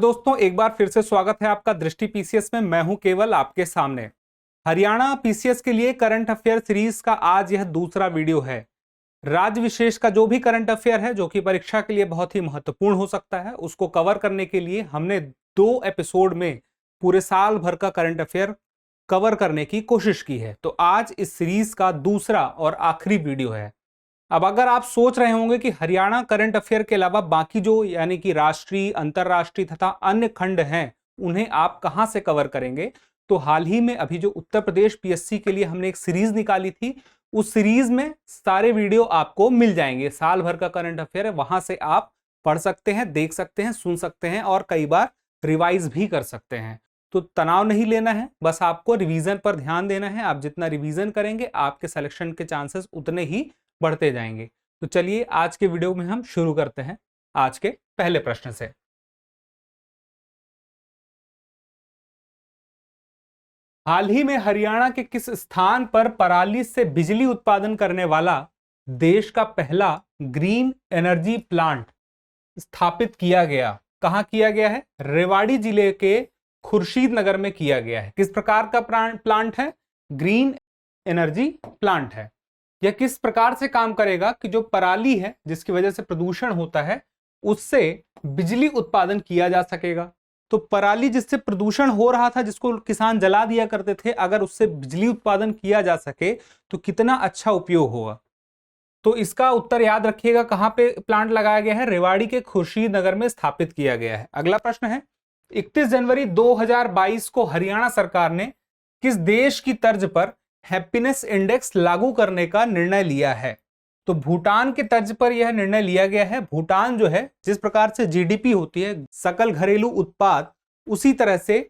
दोस्तों, एक बार फिर से स्वागत है आपका दृष्टि पीसीएस में। मैं हूं केवल आपके सामने। हरियाणा पीसीएस के लिए करंट अफेयर सीरीज का आज यह दूसरा वीडियो है। राज्य विशेष का जो भी करंट अफेयर है जो कि परीक्षा के लिए बहुत ही महत्वपूर्ण हो सकता है, उसको कवर करने के लिए हमने 2 एपिसोड में पूरे साल भर का करंट अफेयर कवर करने की कोशिश की है। तो आज इस सीरीज का दूसरा और आखिरी वीडियो है। अब अगर आप सोच रहे होंगे कि हरियाणा करंट अफेयर के अलावा बाकी जो यानी कि राष्ट्रीय, अंतरराष्ट्रीय तथा अन्य खंड हैं, उन्हें आप कहां से कवर करेंगे, तो हाल ही में अभी जो उत्तर प्रदेश पीएससी के लिए हमने एक सीरीज निकाली थी, उस सीरीज में सारे वीडियो आपको मिल जाएंगे। साल भर का करंट अफेयर है, वहां से आप पढ़ सकते हैं, देख सकते हैं, सुन सकते हैं और कई बार रिवाइज भी कर सकते हैं। तो तनाव नहीं लेना है, बस आपको रिवीजन पर ध्यान देना है। आप जितना रिवीजन करेंगे, आपके सिलेक्शन के चांसेस उतने ही बढ़ते जाएंगे। तो चलिए आज के वीडियो में हम शुरू करते हैं आज के पहले प्रश्न से। हाल ही में हरियाणा के किस स्थान पर पराली से बिजली उत्पादन करने वाला देश का पहला ग्रीन एनर्जी प्लांट स्थापित किया गया? कहां किया गया है? रेवाड़ी जिले के खुर्शीद नगर में किया गया है। किस प्रकार का प्लांट है? ग्रीन एनर्जी प्लांट है। यह किस प्रकार से काम करेगा कि जो पराली है जिसकी वजह से प्रदूषण होता है, उससे बिजली उत्पादन किया जा सकेगा। तो पराली जिससे प्रदूषण हो रहा था, जिसको किसान जला दिया करते थे, अगर उससे बिजली उत्पादन किया जा सके तो कितना अच्छा उपयोग होगा। तो इसका उत्तर याद रखिएगा, कहां पे प्लांट लगाया गया है? रेवाड़ी के खुर्शीद नगर में स्थापित किया गया है। अगला प्रश्न है, 31 जनवरी 2022 को हरियाणा सरकार ने किस देश की तर्ज पर हैप्पीनेस इंडेक्स लागू करने का निर्णय लिया है? तो भूटान के तर्ज पर यह निर्णय लिया गया है। भूटान जो है, जिस प्रकार से जीडीपी होती है, सकल घरेलू उत्पाद, उसी तरह से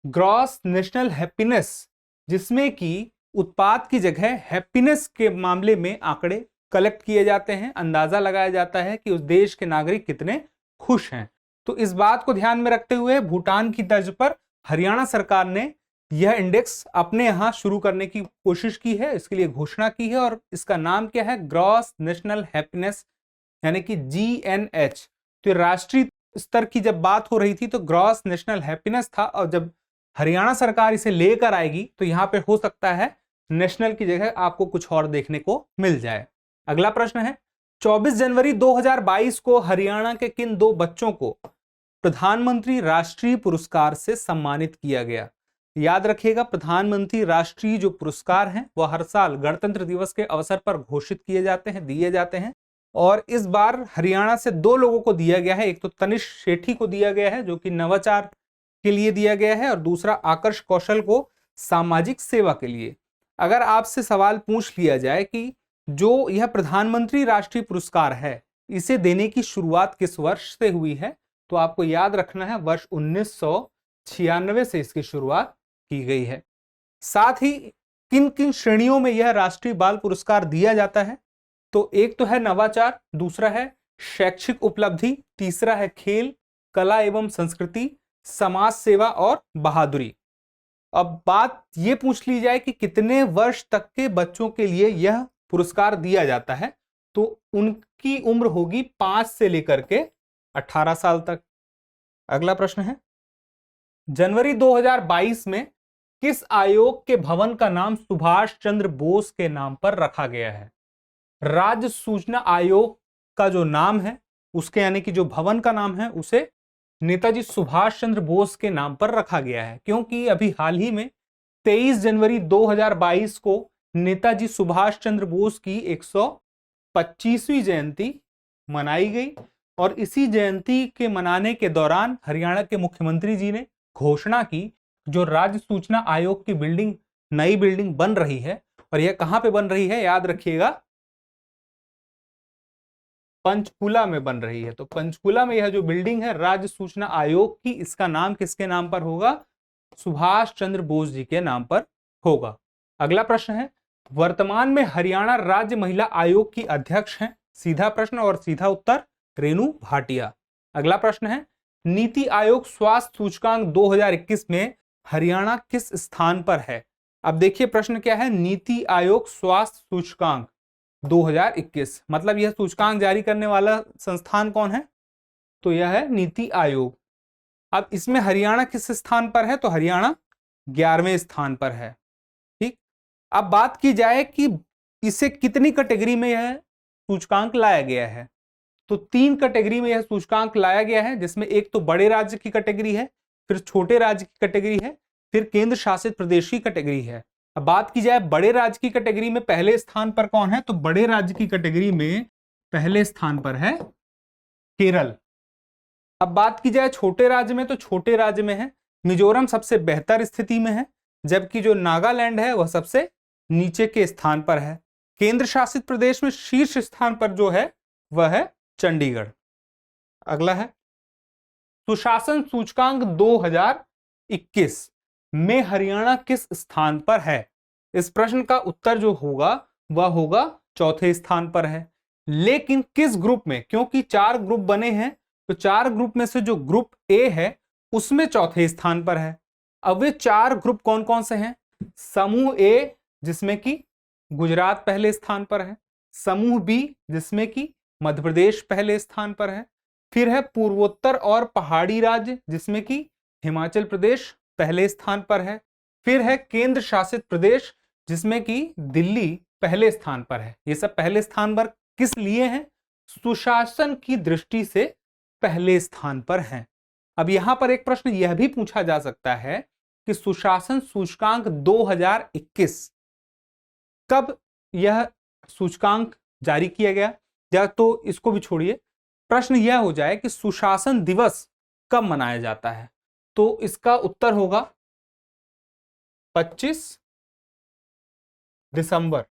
ग्रॉस नेशनल हैप्पीनेस, जिसमें कि उत्पाद की जगह हैप्पीनेस के मामले में आंकड़े कलेक्ट किए जाते हैं, अंदाजा लगाया जाता है कि उस देश के नागरिक कितने खुश हैं। तो इस बात को ध्यान में रखते हुए भूटान की तर्ज पर हरियाणा सरकार ने यह इंडेक्स अपने यहां शुरू करने की कोशिश की है, इसके लिए घोषणा की है और इसका नाम क्या है? ग्रॉस नेशनल हैप्पीनेस यानी कि GNH। तो राष्ट्रीय स्तर की जब बात हो रही थी तो ग्रॉस नेशनल हैप्पीनेस था, और जब हरियाणा सरकार इसे लेकर आएगी तो यहां पे हो सकता है नेशनल की जगह आपको कुछ और देखने को मिल जाए। अगला प्रश्न है, 24 जनवरी 2022 को हरियाणा के किन 2 बच्चों को प्रधानमंत्री राष्ट्रीय पुरस्कार से सम्मानित किया गया? याद रखिएगा, प्रधानमंत्री राष्ट्रीय जो पुरस्कार हैं वह हर साल गणतंत्र दिवस के अवसर पर घोषित किए जाते हैं, दिए जाते हैं। और इस बार हरियाणा से 2 लोगों को दिया गया है। एक तो तनिष सेठी को दिया गया है जो कि नवाचार के लिए दिया गया है, और दूसरा आकर्ष कौशल को सामाजिक सेवा के लिए। अगर आपसे सवाल पूछ लिया जाए कि जो यह प्रधानमंत्री राष्ट्रीय पुरस्कार है, इसे देने की शुरुआत किस वर्ष से हुई है, तो आपको याद रखना है वर्ष 1996 से इसकी शुरुआत की गई है। साथ ही किन किन श्रेणियों में यह राष्ट्रीय बाल पुरस्कार दिया जाता है? तो एक तो है नवाचार, दूसरा है शैक्षिक उपलब्धि, तीसरा है खेल, कला एवं संस्कृति, समाज सेवा और बहादुरी। अब बात यह पूछ ली जाए कि कितने वर्ष तक के बच्चों के लिए यह पुरस्कार दिया जाता है, तो उनकी उम्र होगी 5 से लेकर के 18 साल तक। अगला प्रश्न है, जनवरी 2022 में किस आयोग के भवन का नाम सुभाष चंद्र बोस के नाम पर रखा गया है? राज्य सूचना आयोग का जो नाम है उसके यानी कि जो भवन का नाम है उसे नेताजी सुभाष चंद्र बोस के नाम पर रखा गया है, क्योंकि अभी हाल ही में 23 जनवरी 2022 को नेताजी सुभाष चंद्र बोस की 125वीं जयंती मनाई गई, और इसी जयंती के मनाने के दौरान हरियाणा के मुख्यमंत्री जी ने घोषणा की जो राज्य सूचना आयोग की बिल्डिंग, नई बिल्डिंग बन रही है, और यह कहां पे बन रही है? याद रखिएगा, पंचकुला में बन रही है। तो पंचकुला में यह जो बिल्डिंग है राज्य सूचना आयोग की, इसका नाम किसके नाम पर होगा? सुभाष चंद्र बोस जी के नाम पर होगा। अगला प्रश्न है, वर्तमान में हरियाणा राज्य महिला आयोग की अध्यक्ष हैं? सीधा प्रश्न और सीधा उत्तर, रेणु भाटिया। अगला प्रश्न है, नीति आयोग स्वास्थ्य सूचकांक 2021 में हरियाणा किस स्थान पर है? अब देखिए प्रश्न क्या है, नीति आयोग स्वास्थ्य सूचकांक 2021, मतलब यह सूचकांक जारी करने वाला संस्थान कौन है? तो यह है नीति आयोग। अब इसमें हरियाणा किस स्थान पर है? तो हरियाणा 11वें स्थान पर है। ठीक, अब बात की जाए कि इसे कितनी कैटेगरी में यह सूचकांक लाया गया है, तो 3 कैटेगरी में यह सूचकांक लाया गया है, जिसमें एक तो बड़े राज्य की कैटेगरी है, फिर छोटे राज्य की कैटेगरी है, फिर केंद्र शासित प्रदेश की कैटेगरी है। अब बात की जाए बड़े राज्य की कैटेगरी में पहले स्थान पर कौन है? तो बड़े राज्य की कैटेगरी में पहले स्थान पर है केरल। अब बात की जाए छोटे राज्य में, तो छोटे राज्य में है मिजोरम सबसे बेहतर स्थिति में है, जबकि जो नागालैंड है वह सबसे नीचे के स्थान पर है। केंद्र शासित प्रदेश में शीर्ष स्थान पर जो है वह है चंडीगढ़। अगला है सुशासन सूचकांक 2021 में हरियाणा किस स्थान पर है? इस प्रश्न का उत्तर जो होगा वह होगा चौथे स्थान पर है। लेकिन किस ग्रुप में? क्योंकि 4 ग्रुप बने हैं, तो 4 ग्रुप में से जो ग्रुप ए है उसमें चौथे स्थान पर है। अब वे 4 ग्रुप कौन कौन से हैं? समूह ए जिसमें कि गुजरात पहले स्थान पर है, समूह बी जिसमें कि मध्य प्रदेश पहले स्थान पर है, फिर है पूर्वोत्तर और पहाड़ी राज्य जिसमें कि हिमाचल प्रदेश पहले स्थान पर है, फिर है केंद्र शासित प्रदेश जिसमें कि दिल्ली पहले स्थान पर है। ये सब पहले स्थान पर किस लिए हैं? सुशासन की दृष्टि से पहले स्थान पर हैं। अब यहां पर एक प्रश्न यह भी पूछा जा सकता है कि सुशासन सूचकांक 2021 कब यह सूचकांक जारी किया गया, या तो इसको भी छोड़िए, प्रश्न यह हो जाए कि सुशासन दिवस कब मनाया जाता है? तो इसका उत्तर होगा 25 दिसंबर।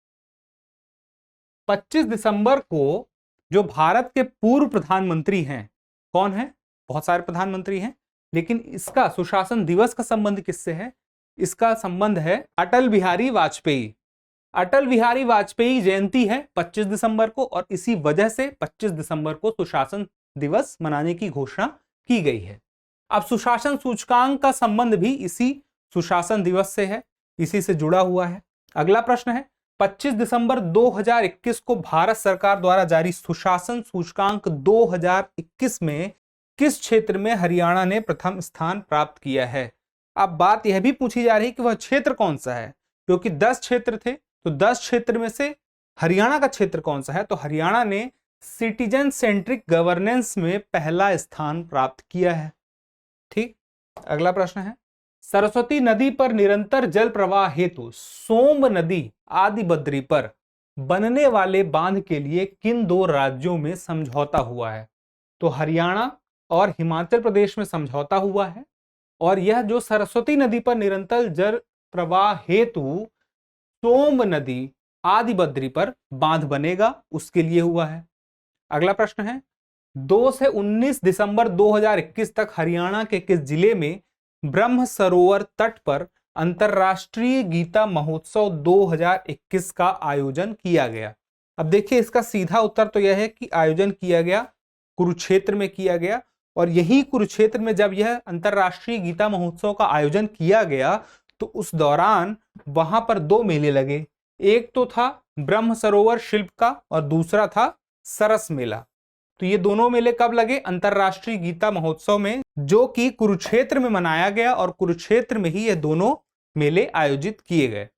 25 दिसंबर को जो भारत के पूर्व प्रधानमंत्री हैं, कौन है? बहुत सारे प्रधानमंत्री हैं, लेकिन इसका सुशासन दिवस का संबंध किससे है? इसका संबंध है अटल बिहारी वाजपेयी। अटल बिहारी वाजपेयी जयंती है 25 दिसंबर को, और इसी वजह से 25 दिसंबर को सुशासन दिवस मनाने की घोषणा की गई है। अब सुशासन सूचकांक का संबंध भी इसी सुशासन दिवस से है, इसी से जुड़ा हुआ है। अगला प्रश्न है 25 दिसंबर 2021 को भारत सरकार द्वारा जारी सुशासन सूचकांक 2021 में किस क्षेत्र में हरियाणा ने प्रथम स्थान प्राप्त किया है? अब बात यह भी पूछी जा रही है कि वह क्षेत्र कौन सा है, क्योंकि 10 क्षेत्र थे, तो 10 क्षेत्र में से हरियाणा का क्षेत्र कौन सा है? तो हरियाणा ने सिटीजन सेंट्रिक गवर्नेंस में पहला स्थान प्राप्त किया है। ठीक, अगला प्रश्न है सरस्वती नदी पर निरंतर जल प्रवाह हेतु सोम्ब नदी आदि बद्री पर बनने वाले बांध के लिए किन 2 राज्यों में समझौता हुआ है? तो हरियाणा और हिमाचल प्रदेश में समझौता हुआ है, और यह जो सरस्वती नदी पर निरंतर जल प्रवाह हेतु सोम्ब नदी आदि बद्री पर बांध बनेगा उसके लिए हुआ है। अगला प्रश्न है 2 से 19 दिसंबर 2021 तक हरियाणा के किस जिले में ब्रह्म सरोवर तट पर अंतरराष्ट्रीय गीता महोत्सव 2021 का आयोजन किया गया? अब देखिए, इसका सीधा उत्तर तो यह है कि आयोजन किया गया कुरुक्षेत्र में किया गया, और यही कुरुक्षेत्र में जब यह अंतरराष्ट्रीय गीता महोत्सव का आयोजन किया गया तो उस दौरान वहां पर 2 मेले लगे। एक तो था ब्रह्म सरोवर शिल्प का, और दूसरा था सरस मेला। तो ये दोनों मेले कब लगे? अंतरराष्ट्रीय गीता महोत्सव में, जो कि कुरुक्षेत्र में मनाया गया, और कुरुक्षेत्र में ही ये दोनों मेले आयोजित किए गए।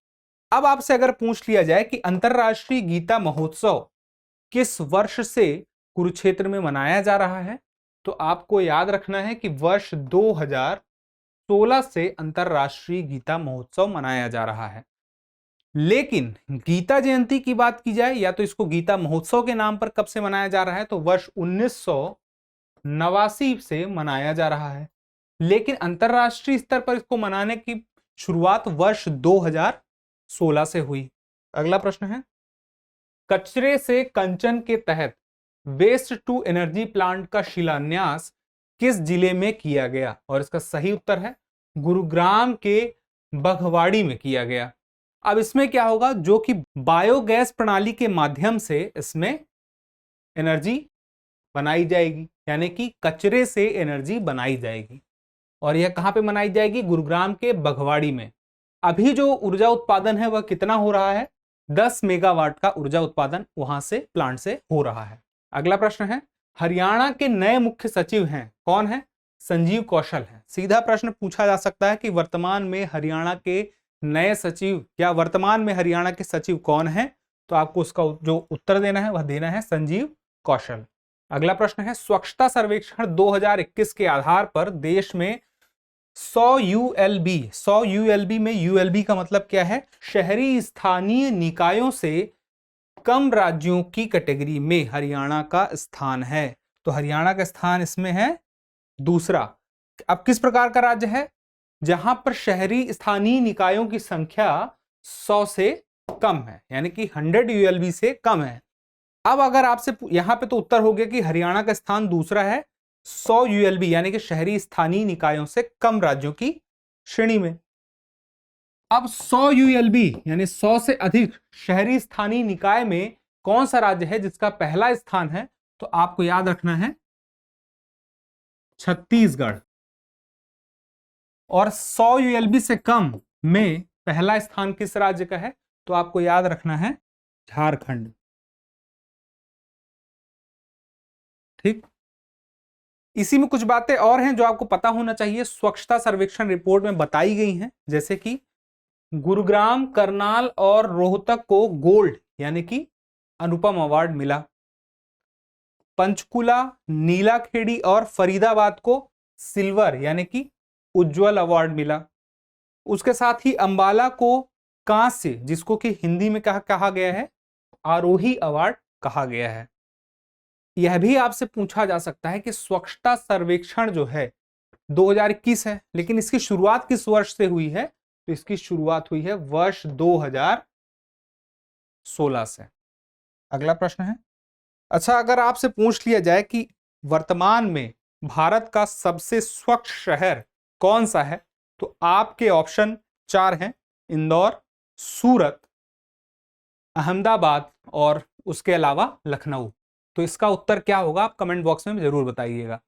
अब आपसे अगर पूछ लिया जाए कि अंतरराष्ट्रीय गीता महोत्सव किस वर्ष से कुरुक्षेत्र में मनाया जा रहा है, तो आपको याद रखना है कि वर्ष 2016 से अंतरराष्ट्रीय गीता महोत्सव मनाया जा रहा है। लेकिन गीता जयंती की बात की जाए, या तो इसको गीता महोत्सव के नाम पर कब से मनाया जा रहा है, तो वर्ष 1989 से मनाया जा रहा है। लेकिन अंतरराष्ट्रीय स्तर पर इसको मनाने की शुरुआत वर्ष 2016 से हुई। अगला प्रश्न है कचरे से कंचन के तहत वेस्ट टू एनर्जी प्लांट का शिलान्यास किस जिले में किया गया? और इसका सही उत्तर है गुरुग्राम के बघवाड़ी में किया गया। अब इसमें क्या होगा, जो कि बायोगैस प्रणाली के माध्यम से इसमें एनर्जी बनाई जाएगी, यानी कि कचरे से एनर्जी बनाई जाएगी, और यह कहां पे बनाई जाएगी? गुरुग्राम के बघवाड़ी में। अभी जो ऊर्जा उत्पादन है वह कितना हो रहा है? 10 मेगावाट का ऊर्जा उत्पादन वहां से प्लांट से हो रहा है। अगला प्रश्न है हरियाणा के नए मुख्य सचिव हैं, कौन है? संजीव कौशल हैं। सीधा प्रश्न पूछा जा सकता है कि वर्तमान में हरियाणा के नए सचिव या वर्तमान में हरियाणा के सचिव कौन है, तो आपको उसका जो उत्तर देना है वह देना है संजीव कौशल। अगला प्रश्न है, स्वच्छता सर्वेक्षण 2021 के आधार पर देश में 100 यूएलबी में यूएलबी का मतलब क्या है, शहरी स्थानीय निकायों से कम राज्यों की कैटेगरी में हरियाणा का स्थान है। तो हरियाणा का स्थान इसमें है दूसरा। अब किस प्रकार का राज्य है, जहां पर शहरी स्थानीय निकायों की संख्या 100 से कम है, यानी कि 100 यूएलबी से कम है। अब अगर आपसे यहां पे तो उत्तर हो गया कि हरियाणा का स्थान दूसरा है 100 यूएलबी यानी कि शहरी स्थानीय निकायों से कम राज्यों की श्रेणी में। अब 100 यूएलबी यानी 100 से अधिक शहरी स्थानीय निकाय में कौन सा राज्य है जिसका पहला स्थान है, तो आपको याद रखना है छत्तीसगढ़। और 100 यूएलबी से कम में पहला स्थान किस राज्य का है, तो आपको याद रखना है झारखंड। ठीक, इसी में कुछ बातें और हैं जो आपको पता होना चाहिए, स्वच्छता सर्वेक्षण रिपोर्ट में बताई गई हैं, जैसे कि गुरुग्राम, करनाल और रोहतक को गोल्ड यानी कि अनुपम अवार्ड मिला। पंचकुला, नीलाखेड़ी और फरीदाबाद को सिल्वर यानी कि उज्जवल अवार्ड मिला। उसके साथ ही अंबाला को कांस्य, जिसको कि हिंदी में कहा गया है आरोही अवार्ड कहा गया है। यह भी आपसे पूछा जा सकता है कि स्वच्छता सर्वेक्षण जो है 2021 है, लेकिन इसकी शुरुआत किस वर्ष से हुई है, तो इसकी शुरुआत हुई है वर्ष 2016 से। अगला प्रश्न है, अच्छा अगर आपसे पूछ लिया जाए कि वर्तमान में भारत का सबसे स्वच्छ शहर कौन सा है, तो आपके ऑप्शन 4 हैं, इंदौर, सूरत, अहमदाबाद और उसके अलावा लखनऊ। तो इसका उत्तर क्या होगा, आप कमेंट बॉक्स में जरूर बताइएगा।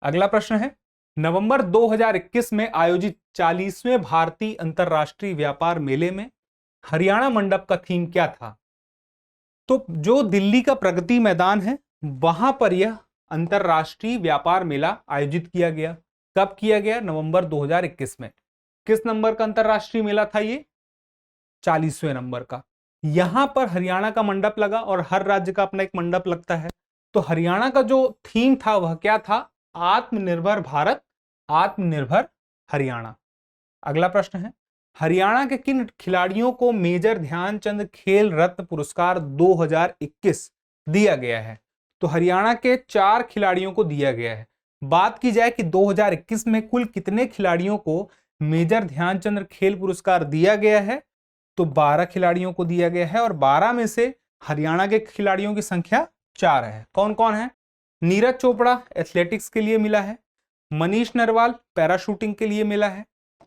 अगला प्रश्न है, नवंबर 2021 में आयोजित 40वें भारतीय अंतरराष्ट्रीय व्यापार मेले में हरियाणा मंडप का थीम क्या था, तो जो दिल्ली का प्रगति मैदान है वहां पर यह अंतरराष्ट्रीय व्यापार मेला आयोजित किया गया। कब किया गया, नवंबर 2021 में। किस नंबर का अंतरराष्ट्रीय मेला था ये, 40वें नंबर का। यहां पर हरियाणा का मंडप लगा और हर राज्य का अपना एक मंडप लगता है। तो हरियाणा का जो थीम था वह क्या था, आत्मनिर्भर भारत, आत्मनिर्भर हरियाणा। अगला प्रश्न है, हरियाणा के किन खिलाड़ियों को मेजर ध्यानचंद खेल रत्न पुरस्कार 2021 दिया गया है, तो हरियाणा के 4 खिलाड़ियों को दिया गया है। बात की जाए कि 2021 में कुल कितने खिलाड़ियों को मेजर ध्यानचंद खेल पुरस्कार दिया गया है, तो 12 खिलाड़ियों को दिया गया है और 12 में से हरियाणा के खिलाड़ियों की संख्या 4 है। कौन कौन है, नीरज चोपड़ा एथलेटिक्स के लिए मिला है, मनीष नरवाल पैराशूटिंग के लिए मिला है,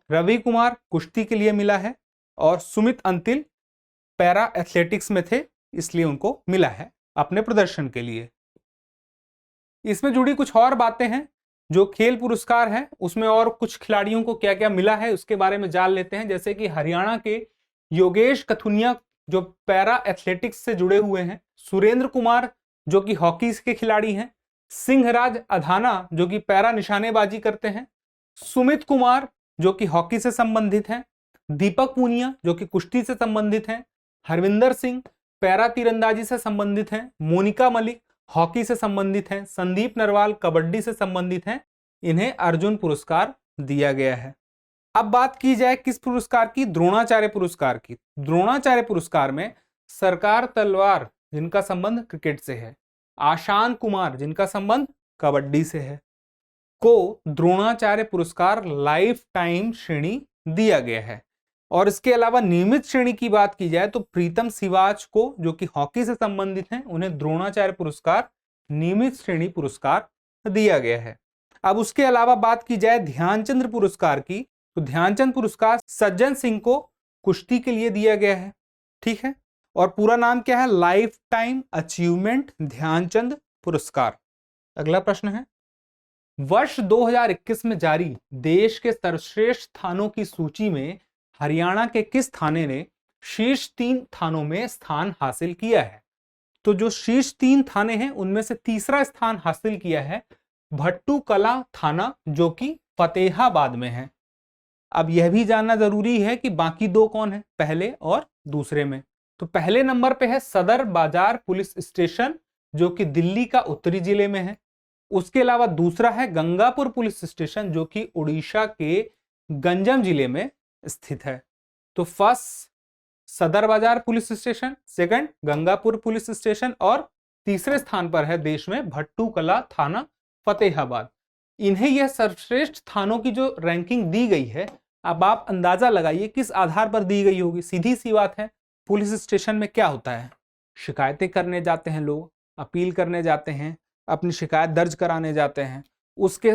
रवि कुमार कुश्ती के लिए मिला है और सुमित अंतिल पैरा एथलेटिक्स में थे इसलिए उनको मिला है अपने प्रदर्शन के लिए। इसमें जुड़ी कुछ और बातें हैं, जो खेल पुरस्कार है उसमें और कुछ खिलाड़ियों को क्या क्या मिला है उसके बारे में जान लेते हैं। जैसे कि हरियाणा के योगेश कथुनिया जो पैरा एथलेटिक्स से जुड़े हुए हैं, सुरेंद्र कुमार जो कि हॉकी के खिलाड़ी हैं, सिंहराज अधाना जो कि पैरा निशानेबाजी करते हैं, सुमित कुमार जो कि हॉकी से संबंधित हैं, दीपक पूनिया जो कि कुश्ती से संबंधित हैं, हरविंदर सिंह पैरा तीरंदाजी से संबंधित हैं, मोनिका मलिक हॉकी से संबंधित हैं, संदीप नरवाल कबड्डी से संबंधित हैं। इन्हें अर्जुन पुरस्कार दिया गया है। अब बात की जाए किस पुरस्कार की, द्रोणाचार्य पुरस्कार की। द्रोणाचार्य पुरस्कार में सरकार तलवार जिनका संबंध क्रिकेट से है, आशान कुमार जिनका संबंध कबड्डी से है, को द्रोणाचार्य पुरस्कार लाइफ टाइम श्रेणी दिया गया है। और इसके अलावा नियमित श्रेणी की बात की जाए तो प्रीतम सिवाच को जो कि हॉकी से संबंधित हैं, उन्हें द्रोणाचार्य पुरस्कार नियमित श्रेणी पुरस्कार दिया गया है। अब उसके अलावा बात की जाए ध्यानचंद पुरस्कार की, तो ध्यानचंद पुरस्कार सज्जन सिंह को कुश्ती के लिए दिया गया है। ठीक है, और पूरा नाम क्या है, लाइफ टाइम अचीवमेंट ध्यानचंद पुरस्कार। अगला प्रश्न है, वर्ष 2021 में जारी देश के सर्वश्रेष्ठ स्थानों की सूची में हरियाणा के किस थाने ने शीर्ष 3 थानों में स्थान हासिल किया है। तो जो शीर्ष 3 थाने हैं उनमें से तीसरा स्थान हासिल किया है भट्टू कला थाना जो कि फतेहाबाद में है। अब यह भी जानना जरूरी है कि बाकी दो कौन है, पहले और दूसरे में। तो पहले नंबर पे है सदर बाजार पुलिस स्टेशन जो कि दिल्ली का उत्तरी जिले में है। उसके अलावा दूसरा है गंगापुर पुलिस स्टेशन जो कि उड़ीसा के गंजम जिले में स्थित है। तो फर्स्ट सदर बाजार police station, second Gangapur police station और तीसरे स्थान पर है देश में भट्टू कला थाना फतेहाबाद। इन्हें यह सर्वश्रेष्ठ थानों की जो रैंकिंग दी गई है, अब आप अंदाजा लगाइए किस आधार पर दी गई होगी। सीधी सी बात है, पुलिस स्टेशन में क्या होता है, शिकायतें करने जाते हैं लोग, अपील करने जाते हैं, अपनी शिकायत दर्ज कराने जाते हैं। उसके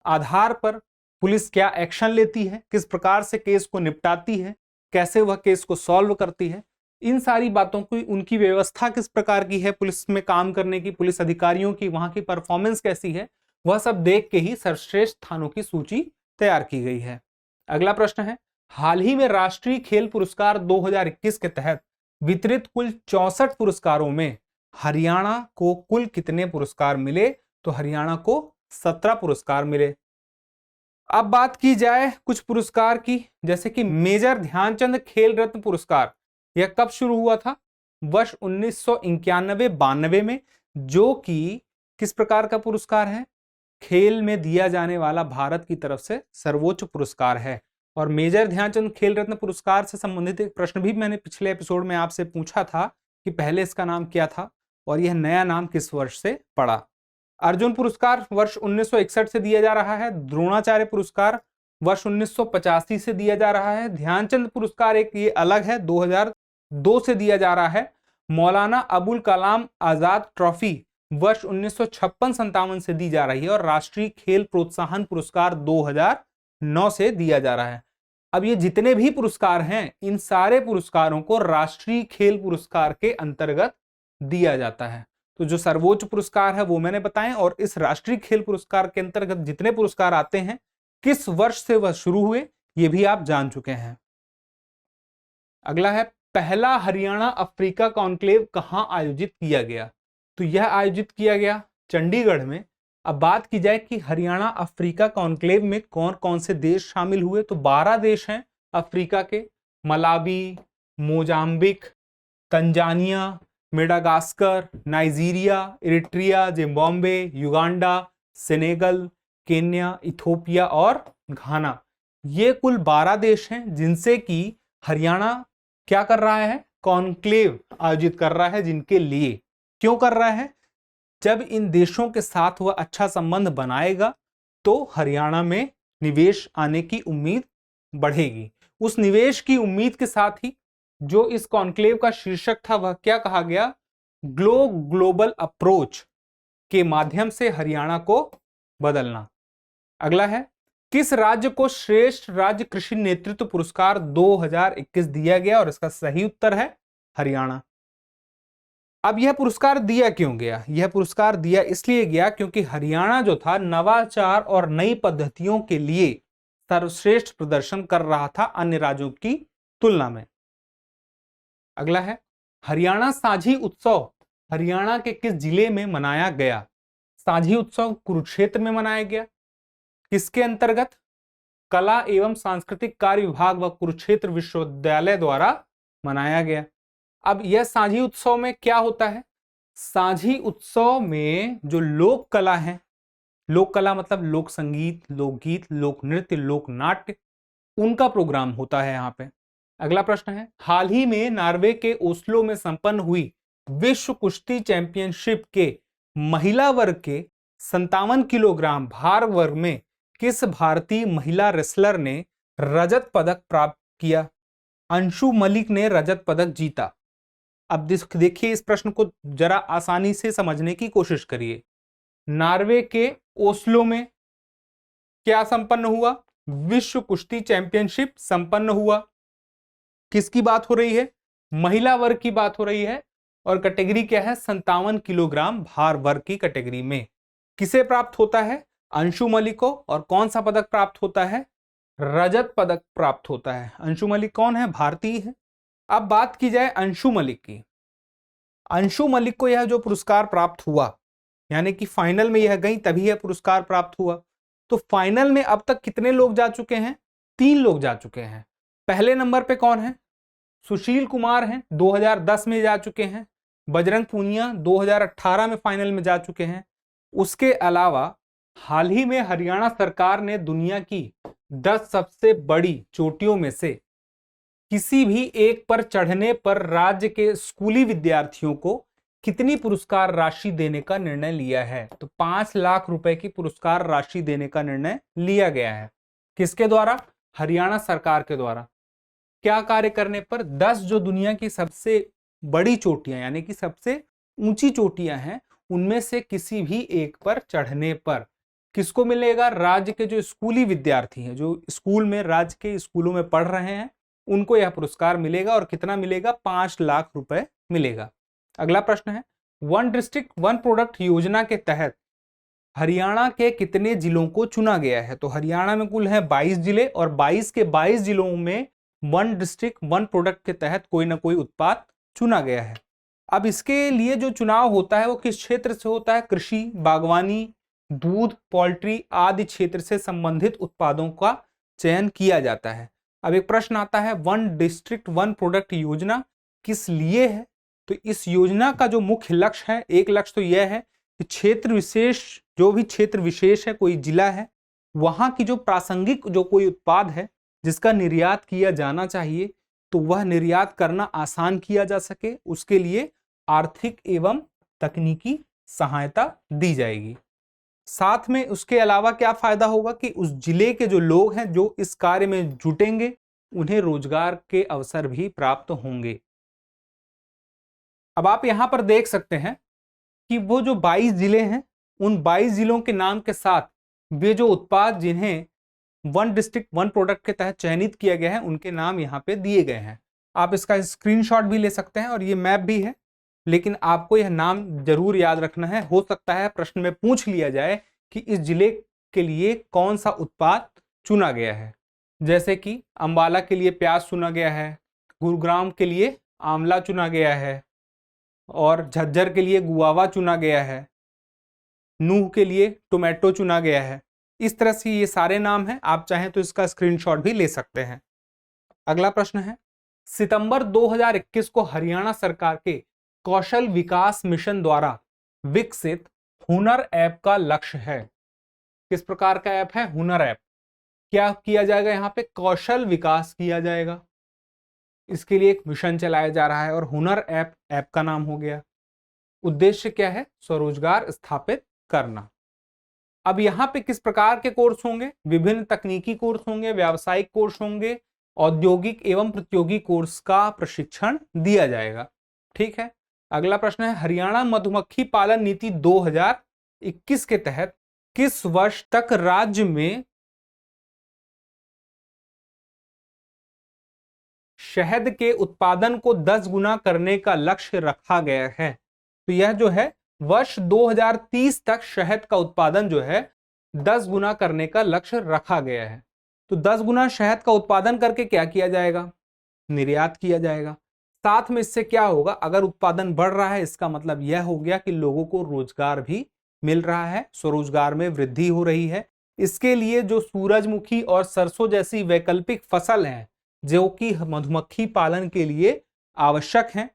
आधार पर पुलिस क्या एक्शन लेती है, किस प्रकार से केस को निपटाती है, कैसे वह केस को सॉल्व करती है, इन सारी बातों की, उनकी व्यवस्था किस प्रकार की है पुलिस में काम करने की, पुलिस अधिकारियों की वहां की परफॉर्मेंस कैसी है, वह सब देख के ही सर्वश्रेष्ठ थानों की सूची तैयार की गई है। अगला प्रश्न है, हाल ही में राष्ट्रीय खेल पुरस्कार 2021 के तहत वितरित कुल 64 पुरस्कारों में हरियाणा को कुल कितने पुरस्कार मिले? तो हरियाणा को 17 पुरस्कार मिले। अब बात की जाए कुछ पुरस्कार की, जैसे कि मेजर ध्यानचंद खेल रत्न पुरस्कार, यह कब शुरू हुआ था? वर्ष 1991-92 में, जो कि किस प्रकार का पुरस्कार है? खेल में दिया जाने वाला भारत की तरफ से सर्वोच्च पुरस्कार है। और मेजर ध्यानचंद खेल रत्न पुरस्कार से संबंधित एक प्रश्न भी मैंने पिछले एपिसोड में आपसे पूछा था कि पहले इसका नाम क्या था और यह नया नाम किस वर्ष से पड़ा। अर्जुन पुरस्कार वर्ष 1961 से दिया जा रहा है। द्रोणाचार्य पुरस्कार वर्ष 1985 से दिया जा रहा है। ध्यानचंद पुरस्कार एक ये अलग है, 2002 से दिया जा रहा है। मौलाना अबुल कलाम आजाद ट्रॉफी वर्ष 1956-57 से दी जा रही है। और राष्ट्रीय खेल प्रोत्साहन पुरस्कार 2009 से दिया जा रहा है। अब ये जितने भी पुरस्कार हैं, इन सारे पुरस्कारों को राष्ट्रीय खेल पुरस्कार के अंतर्गत दिया जाता है। तो जो सर्वोच्च पुरस्कार है वो मैंने बताए, और इस राष्ट्रीय खेल पुरस्कार के अंतर्गत जितने पुरस्कार आते हैं, किस वर्ष से वह शुरू हुए, ये भी आप जान चुके हैं। अगला है, पहला हरियाणा अफ्रीका कॉन्क्लेव कहां आयोजित किया गया? तो यह आयोजित किया गया चंडीगढ़ में। अब बात की जाए कि हरियाणा अफ्रीका कॉन्क्लेव में कौन कौन से देश शामिल हुए, तो 12 देश हैं अफ्रीका के, Malawi, Mozambique, Tanzania, Madagascar, Nigeria, Eritrea, Zimbabwe, Uganda, Senegal, Kenya, Ethiopia और घाना। ये कुल 12 देश हैं जिनसे कि हरियाणा क्या कर रहा है, कॉन्क्लेव आयोजित कर रहा है। जिनके लिए क्यों कर रहा है? जब इन देशों के साथ वह अच्छा संबंध बनाएगा तो हरियाणा में निवेश आने की उम्मीद बढ़ेगी। उस निवेश की उम्मीद के साथ ही जो इस कॉन्क्लेव का शीर्षक था वह क्या कहा गया, ग्लोबल अप्रोच के माध्यम से हरियाणा को बदलना। अगला है, किस राज्य को श्रेष्ठ राज्य कृषि नेतृत्व पुरस्कार 2021 दिया गया? और इसका सही उत्तर है हरियाणा। अब यह पुरस्कार दिया क्यों गया? यह पुरस्कार दिया इसलिए गया क्योंकि हरियाणा जो था नवाचार और नई पद्धतियों के लिए सर्वश्रेष्ठ प्रदर्शन कर रहा था अन्य राज्यों की तुलना में। अगला है, हरियाणा साझी उत्सव हरियाणा के किस जिले में मनाया गया? साझी उत्सव कुरुक्षेत्र में मनाया गया। किसके अंतर्गत? कला एवं सांस्कृतिक कार्य विभाग व कुरुक्षेत्र विश्वविद्यालय द्वारा मनाया गया। अब यह साझी उत्सव में क्या होता है? साझी उत्सव में जो लोक कला है, लोक कला मतलब लोक संगीत, लोकगीत, लोक नृत्य, लोक नाट्य, उनका प्रोग्राम होता है यहाँ पे। अगला प्रश्न है, हाल ही में नॉर्वे के ओस्लो में संपन्न हुई विश्व कुश्ती चैंपियनशिप के महिला वर्ग के 57 किलोग्राम भार वर्ग में किस भारतीय महिला रेसलर ने रजत पदक प्राप्त किया? अंशु मलिक ने रजत पदक जीता। अब देखिए, इस प्रश्न को जरा आसानी से समझने की कोशिश करिए। नॉर्वे के ओस्लो में क्या संपन्न हुआ? विश्व कुश्ती चैंपियनशिप संपन्न हुआ। किसकी बात हो रही है? महिला वर्ग की बात हो रही है। और कैटेगरी क्या है? 57 किलोग्राम भार वर्ग की कैटेगरी में। किसे प्राप्त होता है? अंशु मलिक को। और कौन सा पदक प्राप्त होता है? रजत पदक प्राप्त होता है। अंशु मलिक कौन है? भारतीय है। अब बात की जाए अंशु मलिक की। अंशु मलिक को यह जो पुरस्कार प्राप्त हुआ, यानी कि फाइनल में यह गई तभी यह पुरस्कार प्राप्त हुआ। तो फाइनल में अब तक कितने लोग जा चुके हैं? 3 लोग जा चुके हैं। पहले नंबर पे कौन है? सुशील कुमार हैं, 2010 में जा चुके हैं। बजरंग पूनिया 2018 में फाइनल में जा चुके हैं। उसके अलावा हाल ही में हरियाणा सरकार ने दुनिया की 10 सबसे बड़ी चोटियों में से किसी भी एक पर चढ़ने पर राज्य के स्कूली विद्यार्थियों को कितनी पुरस्कार राशि देने का निर्णय लिया है? तो 5 लाख रुपए की पुरस्कार राशि देने का निर्णय लिया गया है। किसके द्वारा? हरियाणा सरकार के द्वारा। क्या कार्य करने पर? 10 जो दुनिया की सबसे बड़ी चोटियां यानी कि सबसे ऊंची चोटियां हैं उनमें से किसी भी एक पर चढ़ने पर किसको मिलेगा? राज्य के जो स्कूली विद्यार्थी हैं, जो स्कूल में, राज्य के स्कूलों में पढ़ रहे हैं, उनको यह पुरस्कार मिलेगा। और कितना मिलेगा? 5 लाख रुपए मिलेगा। अगला प्रश्न है, वन डिस्ट्रिक्ट वन प्रोडक्ट योजना के तहत हरियाणा के कितने जिलों को चुना गया है? तो हरियाणा में कुल है 22 जिले और 22 के 22 जिलों में वन डिस्ट्रिक्ट वन प्रोडक्ट के तहत कोई ना कोई उत्पाद चुना गया है। अब इसके लिए जो चुनाव होता है वो किस क्षेत्र से होता है? कृषि, बागवानी, दूध, पोल्ट्री आदि क्षेत्र से संबंधित उत्पादों का चयन किया जाता है। अब एक प्रश्न आता है, वन डिस्ट्रिक्ट वन प्रोडक्ट योजना किस लिए है? तो इस योजना का जो मुख्य लक्ष्य है, एक लक्ष्य तो यह है कि क्षेत्र विशेष, जो भी क्षेत्र विशेष है, कोई जिला है, वहां की जो प्रासंगिक जो कोई उत्पाद है जिसका निर्यात किया जाना चाहिए, तो वह निर्यात करना आसान किया जा सके, उसके लिए आर्थिक एवं तकनीकी सहायता दी जाएगी। साथ में उसके अलावा क्या फायदा होगा कि उस जिले के जो लोग हैं जो इस कार्य में जुटेंगे उन्हें रोजगार के अवसर भी प्राप्त होंगे। अब आप यहां पर देख सकते हैं कि वो जो 22 जिले हैं, उन 22 जिलों के नाम के साथ वे जो उत्पाद जिन्हें वन डिस्ट्रिक्ट वन प्रोडक्ट के तहत चयनित किया गया है उनके नाम यहाँ पे दिए गए हैं। आप इसका स्क्रीनशॉट भी ले सकते हैं और ये मैप भी है, लेकिन आपको यह नाम जरूर याद रखना है। हो सकता है प्रश्न में पूछ लिया जाए कि इस जिले के लिए कौन सा उत्पाद चुना गया है। जैसे कि अंबाला के लिए प्याज चुना गया है, गुरुग्राम के लिए आंवला चुना गया है, और झज्जर के लिए गुआवा चुना गया है, नूह के लिए टोमेटो चुना गया है। इस तरह से ये सारे नाम हैं, आप चाहें तो इसका स्क्रीनशॉट भी ले सकते हैं। अगला प्रश्न है, सितंबर 2021 को हरियाणा सरकार के कौशल विकास मिशन द्वारा विकसित हुनर ऐप का लक्ष्य है। किस प्रकार का ऐप है? हुनर ऐप। क्या किया जाएगा? यहाँ पे कौशल विकास किया जाएगा। इसके लिए एक मिशन चलाया जा रहा है और हुनर ऐप का नाम हो गया। उद्देश्य क्या है? स्वरोजगार स्थापित करना। अब यहाँ पे किस प्रकार के कोर्स होंगे? विभिन्न तकनीकी कोर्स होंगे, व्यावसायिक कोर्स होंगे, औद्योगिक एवं प्रतियोगी कोर्स का प्रशिक्षण दिया जाएगा। ठीक है। अगला प्रश्न है, हरियाणा मधुमक्खी पालन नीति 2021 के तहत किस वर्ष तक राज्य में शहद के उत्पादन को 10 गुना करने का लक्ष्य रखा गया है? तो यह जो है वर्ष 2030 तक शहद का उत्पादन जो है 10 गुना करने का लक्ष्य रखा गया है। तो 10 गुना शहद का उत्पादन करके क्या किया जाएगा? निर्यात किया जाएगा। साथ में इससे क्या होगा? अगर उत्पादन बढ़ रहा है इसका मतलब यह हो गया कि लोगों को रोजगार भी मिल रहा है, स्वरोजगार में वृद्धि हो रही है। इसके लिए जो सूरजमुखी और सरसों जैसी वैकल्पिक फसल हैं जो कि मधुमक्खी पालन के लिए आवश्यक हैं,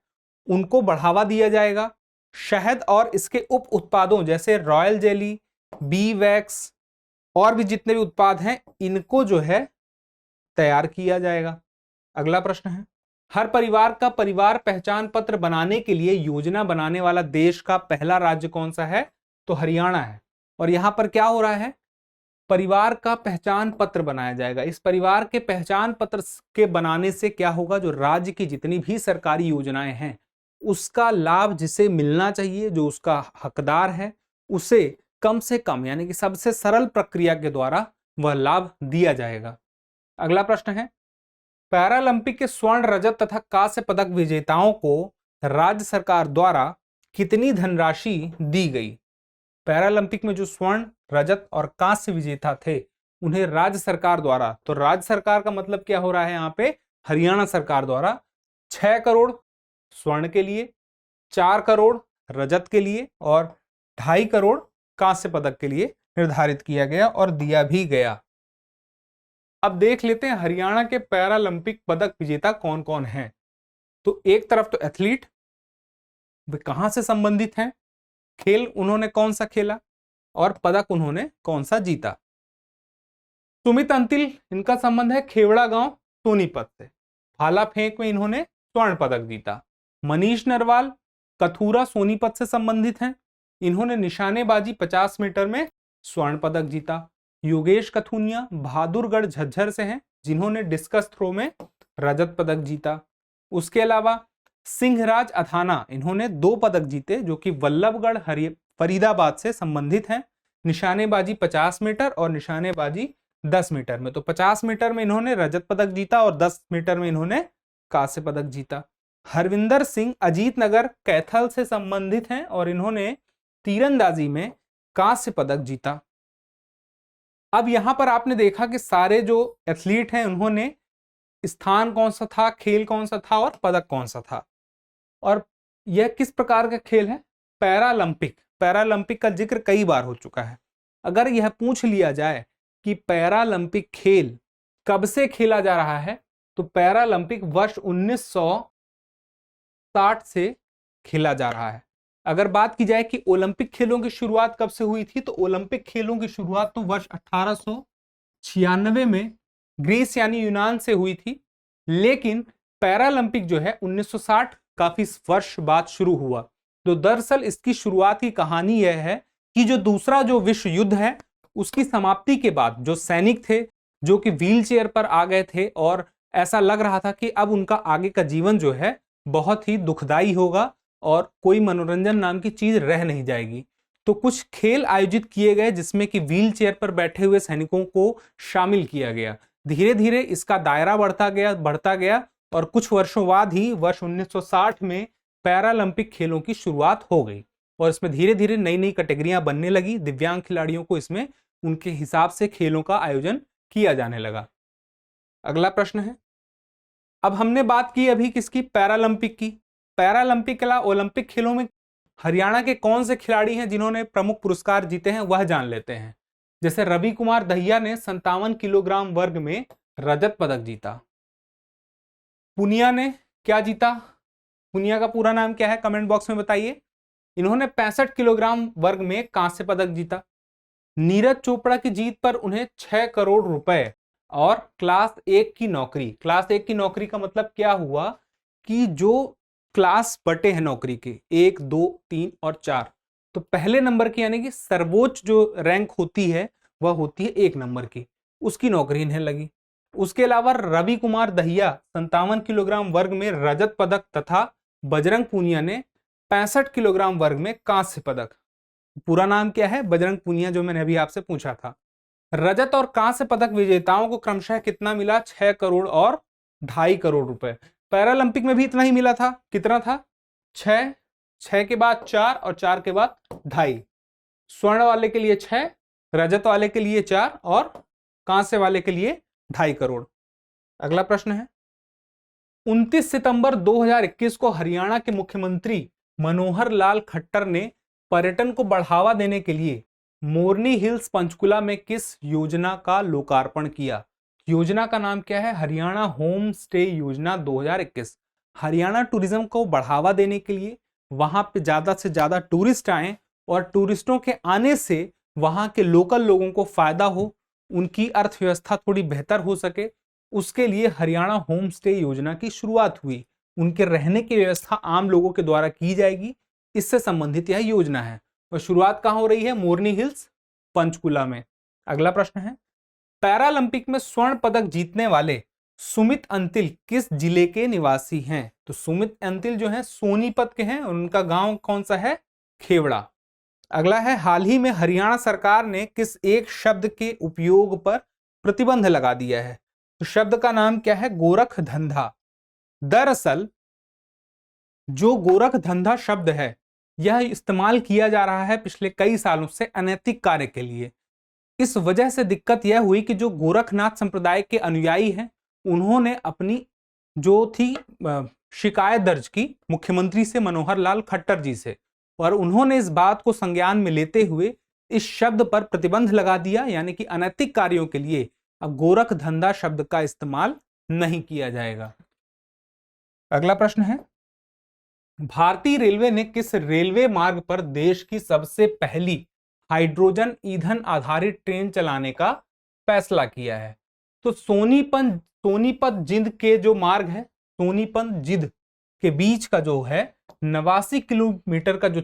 उनको बढ़ावा दिया जाएगा। शहद और इसके उप उत्पादों जैसे रॉयल जेली, बी वैक्स और भी जितने भी उत्पाद हैं इनको जो है तैयार किया जाएगा। अगला प्रश्न है, हर परिवार का परिवार पहचान पत्र बनाने के लिए योजना बनाने वाला देश का पहला राज्य कौन सा है? तो हरियाणा है। और यहां पर क्या हो रहा है? परिवार का पहचान पत्र बनाया जाएगा। इस परिवार के पहचान पत्र के बनाने से क्या होगा? जो राज्य की जितनी भी सरकारी योजनाएं हैं उसका लाभ जिसे मिलना चाहिए, जो उसका हकदार है, उसे कम से कम यानी कि सबसे सरल प्रक्रिया के द्वारा वह लाभ दिया जाएगा। अगला प्रश्न है, पैरालंपिक के स्वर्ण, रजत तथा कांस्य पदक विजेताओं को राज्य सरकार द्वारा कितनी धनराशि दी गई? पैरालंपिक में जो स्वर्ण, रजत और कांस्य विजेता थे उन्हें राज्य सरकार द्वारा, तो राज्य सरकार का मतलब क्या हो रहा है यहाँ पे? हरियाणा सरकार द्वारा 6 करोड़ स्वर्ण के लिए, 4 करोड़ रजत के लिए और 2.5 करोड़ कांस्य पदक के लिए निर्धारित किया गया और दिया भी गया। अब देख लेते हैं हरियाणा के पैरालंपिक पदक विजेता कौन कौन हैं। तो एक तरफ तो एथलीट, वे कहां से संबंधित हैं, खेल उन्होंने कौन सा खेला और पदक उन्होंने कौन सा जीता। सुमित अंतिल, इनका संबंध है खेवड़ा गांव सोनीपत से, भाला फेंक में इन्होंने स्वर्ण पदक जीता। मनीष नरवाल कथूरा सोनीपत से संबंधित हैं, इन्होंने निशानेबाजी 50 मीटर में स्वर्ण पदक जीता। योगेश कथुनिया बहादुरगढ़ झज्जर से हैं, जिन्होंने डिस्कस थ्रो में रजत पदक जीता। उसके अलावा सिंहराज अथाना, इन्होंने 2 पदक जीते जो कि वल्लभगढ़ फरीदाबाद से संबंधित हैं, निशानेबाजी 50 मीटर और निशानेबाजी 10 मीटर में। तो 50 मीटर में इन्होंने रजत पदक जीता और 10 मीटर में इन्होंने कांस्य पदक जीता। हरविंदर सिंह अजीत नगर कैथल से संबंधित हैं और इन्होंने तीरंदाजी में कांस्य पदक जीता। अब यहां पर आपने देखा कि सारे जो एथलीट हैं उन्होंने स्थान कौन सा था, खेल कौन सा था और पदक कौन सा था। और यह किस प्रकार का खेल है, पैरालंपिक। पैरालंपिक का जिक्र कई बार हो चुका है। अगर यह पूछ लिया जाए कि पैरालंपिक खेल कब से खेला जा रहा है, तो पैरालंपिक वर्ष 1960 से खेला जा रहा है। अगर बात की जाए कि ओलंपिक खेलों की शुरुआत कब से हुई थी, तो ओलंपिक खेलों की शुरुआत तो वर्ष 1896 में ग्रीस यानी यूनान से हुई थी, लेकिन पैरालंपिक जो है 1960 काफी वर्ष बाद शुरू हुआ। तो दरअसल इसकी शुरुआत की कहानी यह है कि जो दूसरा जो विश्व युद्ध है उसकी समाप्ति के बाद जो सैनिक थे जो कि व्हील चेयर पर आ गए थे और ऐसा लग रहा था कि अब उनका आगे का जीवन जो है बहुत ही दुखदाई होगा और कोई मनोरंजन नाम की चीज रह नहीं जाएगी, तो कुछ खेल आयोजित किए गए जिसमें कि व्हील चेयर पर बैठे हुए सैनिकों को शामिल किया गया। धीरे धीरे इसका दायरा बढ़ता गया और कुछ वर्षों बाद ही वर्ष 1960 में पैरालंपिक खेलों की शुरुआत हो गई और इसमें धीरे धीरे नई नई कैटेगरियां बनने लगी। दिव्यांग खिलाड़ियों को इसमें उनके हिसाब से खेलों का आयोजन किया जाने लगा। अगला प्रश्न है, अब हमने बात की अभी किसकी, पैरालंपिक की। पैरालंपिक कला ओलंपिक खेलों में हरियाणा के कौन से खिलाड़ी हैं जिन्होंने प्रमुख पुरस्कार जीते हैं, वह जान लेते हैं। जैसे रवि कुमार दहिया ने 57 किलोग्राम वर्ग में रजत पदक जीता। पुनिया ने क्या जीता, पुनिया का पूरा नाम क्या है कमेंट बॉक्स में बताइए। इन्होंने 65 किलोग्राम वर्ग में कांस्य पदक जीता। नीरज चोपड़ा की जीत पर उन्हें 6 करोड़ रुपए और क्लास 1 की नौकरी। क्लास 1 की नौकरी का मतलब क्या हुआ कि जो क्लास बटे हैं नौकरी के 1, 2, 3 और 4, तो पहले नंबर की यानी कि सर्वोच्च जो रैंक होती है वह होती है 1 नंबर की, उसकी नौकरी इन्हें लगी। उसके अलावा रवि कुमार दहिया 57 किलोग्राम वर्ग में रजत पदक तथा बजरंग पूनिया ने 65 किलोग्राम वर्ग में कांस्य पदक। पूरा नाम क्या है, बजरंग पूनिया, जो मैंने अभी आपसे पूछा था। रजत और कांस्य पदक विजेताओं को क्रमशः कितना मिला, 6 करोड़ और 2.5 करोड़ रुपए। पैरालंपिक में भी इतना ही मिला था, कितना था, 6, 6 के बाद 4 और 4 के बाद 2.5। स्वर्ण वाले के लिए 6, रजत वाले के लिए 4 और कांस्य वाले के लिए 2.5 करोड़। अगला प्रश्न है, 29 सितंबर 2021 को हरियाणा के मुख्यमंत्री मनोहर लाल खट्टर ने पर्यटन को बढ़ावा देने के लिए मोरनी हिल्स पंचकुला में किस योजना का लोकार्पण किया। योजना का नाम क्या है, हरियाणा होम स्टे योजना 2021। हरियाणा टूरिज्म को बढ़ावा देने के लिए वहां पे ज्यादा से ज्यादा टूरिस्ट आए और टूरिस्टों के आने से वहां के लोकल लोगों को फायदा हो, उनकी अर्थव्यवस्था थोड़ी बेहतर हो सके, उसके लिए हरियाणा होम स्टे योजना की शुरुआत हुई। उनके रहने की व्यवस्था आम लोगों के द्वारा की जाएगी, इससे संबंधित यह योजना है और शुरुआत कहां हो रही है, मोरनी हिल्स पंचकुला में। अगला प्रश्न है, पैरालंपिक में स्वर्ण पदक जीतने वाले सुमित अंतिल किस जिले के निवासी हैं। तो सुमित अंतिल जो हैं सोनीपत के हैं और उनका गांव कौन सा है, खेवड़ा। अगला है, हाल ही में हरियाणा सरकार ने किस एक शब्द के उपयोग पर प्रतिबंध लगा दिया है। तो शब्द का नाम क्या है, गोरख धंधा। दरअसल जो गोरख धंधा शब्द है यह इस्तेमाल किया जा रहा है पिछले कई सालों से अनैतिक कार्य के लिए। इस वजह से दिक्कत यह हुई कि जो गोरखनाथ संप्रदाय के अनुयायी हैं उन्होंने अपनी जो थी शिकायत दर्ज की मुख्यमंत्री से, मनोहर लाल खट्टर जी से, और उन्होंने इस बात को संज्ञान में लेते हुए इस शब्द पर प्रतिबंध लगा दिया, यानी कि अनैतिक कार्यों के लिए अब गोरख धंधा शब्द का इस्तेमाल नहीं किया जाएगा। अगला प्रश्न है, भारतीय रेलवे ने किस रेलवे मार्ग पर देश की सबसे पहली हाइड्रोजन ईंधन आधारित ट्रेन चलाने का फैसला किया है? तो सोनीपत जिंद के जो मार्ग है, सोनीपत जिंद के बीच का जो है 89 किलोमीटर का जो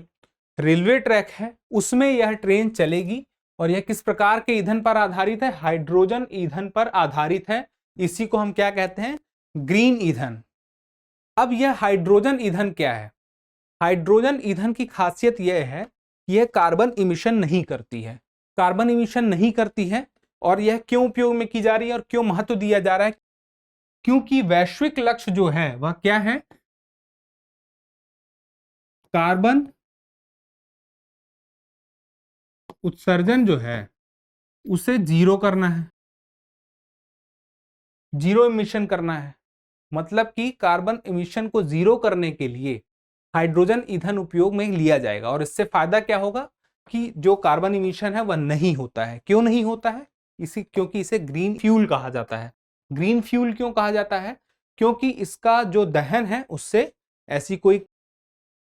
रेलवे ट्रैक है, उसमें यह ट्रेन चलेगी। और यह किस प्रकार के ईंधन पर आधारित है? हाइड्रोजन ईंधन पर आधारित है। इसी को हम क्या कहते हैं? ग्रीन ईंधन। अब यह हाइड्रोजन ईंधन क्या है? हाइड्रोजन ईंधन की खासियत यह है कि यह कार्बन इमिशन नहीं करती है। कार्बन इमिशन नहीं करती है। और यह क्यों उपयोग में की जा रही है और क्यों महत्व दिया जा रहा है? क्योंकि वैश्विक लक्ष्य जो है वह क्या है? कार्बन उत्सर्जन जो है उसे जीरो करना है, जीरो इमिशन करना है। मतलब कि कार्बन इमिशन को जीरो करने के लिए हाइड्रोजन ईंधन उपयोग में लिया जाएगा। और इससे फायदा क्या होगा कि जो कार्बन इमिशन है वह नहीं होता है। क्यों नहीं होता है? क्योंकि इसे ग्रीन फ्यूल कहा जाता है। ग्रीन फ्यूल क्यों कहा जाता है? क्योंकि इसका जो दहन है उससे ऐसी कोई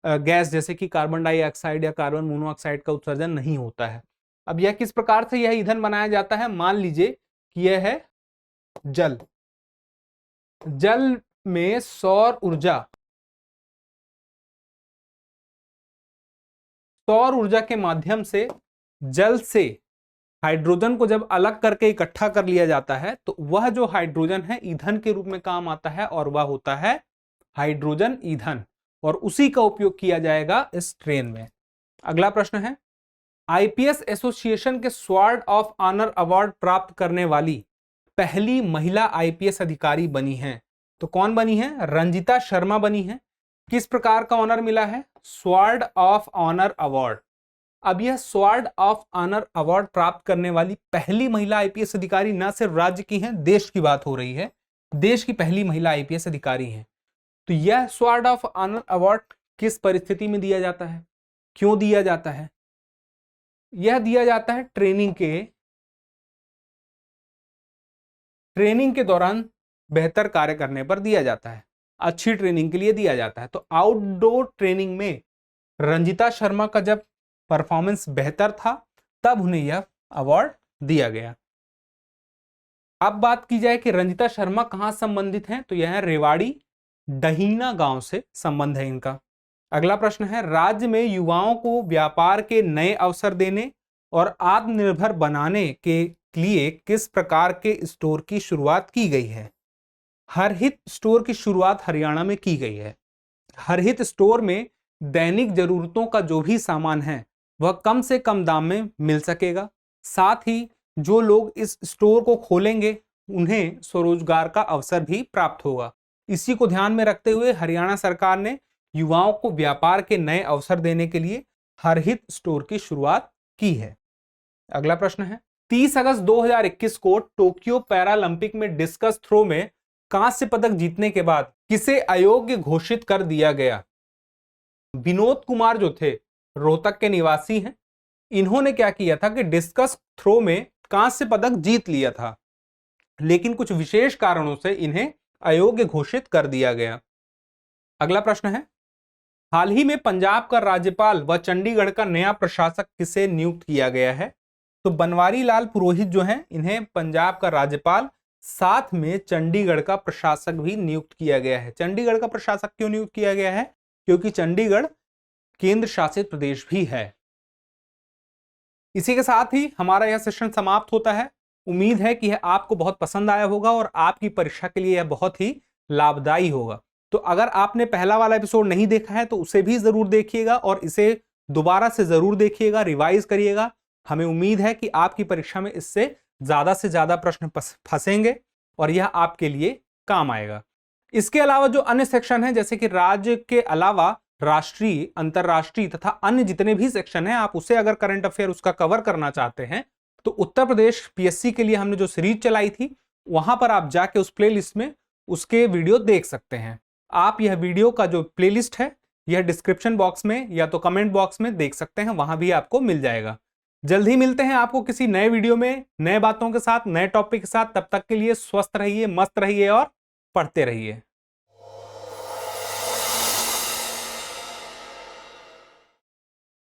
गैस जैसे कि कार्बन डाइऑक्साइड या कार्बन मोनोऑक्साइड का उत्सर्जन नहीं होता है। अब यह किस प्रकार से यह ईंधन बनाया जाता है? मान लीजिए कि यह है जल। जल में सौर ऊर्जा के माध्यम से जल से हाइड्रोजन को जब अलग करके इकट्ठा कर लिया जाता है तो वह जो हाइड्रोजन है ईंधन के रूप में काम आता है और वह होता है हाइड्रोजन ईंधन। और उसी का उपयोग किया जाएगा इस ट्रेन में। अगला प्रश्न है, आईपीएस एसोसिएशन के स्वॉर्ड ऑफ ऑनर अवार्ड प्राप्त करने वाली पहली महिला आईपीएस अधिकारी बनी हैं। तो कौन बनी है? रंजिता शर्मा बनी है। किस प्रकार का ऑनर मिला है? Sword of honour award. अब यह स्वॉर्ड ऑफ ऑनर अवार्ड प्राप्त करने वाली पहली महिला आईपीएस अधिकारी न सिर्फ राज्य की हैं, देश की बात हो रही है। देश की पहली महिला आईपीएस अधिकारी हैं। तो यह स्वॉर्ड ऑफ ऑनर अवार्ड किस परिस्थिति में दिया जाता है? क्यों दिया जाता है? यह दिया जाता है ट्रेनिंग के दौरान बेहतर कार्य करने पर दिया जाता है। अच्छी ट्रेनिंग के लिए दिया जाता है। तो आउटडोर ट्रेनिंग में रंजिता शर्मा का जब परफॉर्मेंस बेहतर था तब उन्हें यह अवार्ड दिया गया। अब बात की जाए कि रंजिता शर्मा कहां संबंधित हैं, तो यह रेवाड़ी डहीना गांव से संबंध है इनका। अगला प्रश्न है, राज्य में युवाओं को व्यापार के नए अवसर देने और आत्मनिर्भर बनाने के लिए किस प्रकार के स्टोर की शुरुआत की गई है? हरहित स्टोर की शुरुआत हरियाणा में की गई है। हरहित स्टोर में दैनिक जरूरतों का जो भी सामान है वह कम से कम दाम में मिल सकेगा। साथ ही जो लोग इस स्टोर को खोलेंगे उन्हें स्वरोजगार का अवसर भी प्राप्त होगा। इसी को ध्यान में रखते हुए हरियाणा सरकार ने युवाओं को व्यापार के नए अवसर देने के लिए हरहित स्टोर की शुरुआत की है। अगला प्रश्न है, 30 अगस्त 2021 को टोक्यो पैरालंपिक में डिस्कस थ्रो में कांस्य पदक जीतने के बाद किसे अयोग्य घोषित कर दिया गया? विनोद कुमार जो थे रोहतक के निवासी हैं। इन्होंने क्या किया था कि डिस्कस थ्रो में कांस्य पदक जीत लिया था, लेकिन कुछ विशेष कारणों से इन्हें अयोग्य घोषित कर दिया गया। अगला प्रश्न है, हाल ही में पंजाब का राज्यपाल व चंडीगढ़ का नया प्रशासक किसे नियुक्त किया गया है? तो बनवारी लाल पुरोहित जो हैं इन्हें पंजाब का राज्यपाल, साथ में चंडीगढ़ का प्रशासक भी नियुक्त किया गया है। चंडीगढ़ का प्रशासक क्यों नियुक्त किया गया है? क्योंकि चंडीगढ़ केंद्र शासित प्रदेश भी है। इसी के साथ ही हमारा यह सेशन समाप्त होता है। उम्मीद है कि यह आपको बहुत पसंद आया होगा और आपकी परीक्षा के लिए यह बहुत ही लाभदायी होगा। तो अगर आपने पहला वाला एपिसोड नहीं देखा है तो उसे भी जरूर देखिएगा और इसे दोबारा से जरूर देखिएगा, रिवाइज करिएगा। हमें उम्मीद है कि आपकी परीक्षा में इससे ज्यादा से ज्यादा प्रश्न फंसेंगे और यह आपके लिए काम आएगा। इसके अलावा जो अन्य सेक्शन है, जैसे कि राज्य के अलावा राष्ट्रीय, अंतरराष्ट्रीय तथा अन्य जितने भी सेक्शन हैं, आप उसे अगर करंट अफेयर उसका कवर करना चाहते हैं तो उत्तर प्रदेश पीएससी के लिए हमने जो सीरीज चलाई थी वहां पर आप जाके उस प्लेलिस्ट में उसके वीडियो देख सकते हैं। आप यह वीडियो का जो प्लेलिस्ट है यह डिस्क्रिप्शन बॉक्स में या तो कमेंट बॉक्स में देख सकते हैं, वहां भी आपको मिल जाएगा। जल्द ही मिलते हैं आपको किसी नए वीडियो में, नए बातों के साथ, नए टॉपिक के साथ। तब तक के लिए स्वस्थ रहिए, मस्त रहिए और पढ़ते रहिए।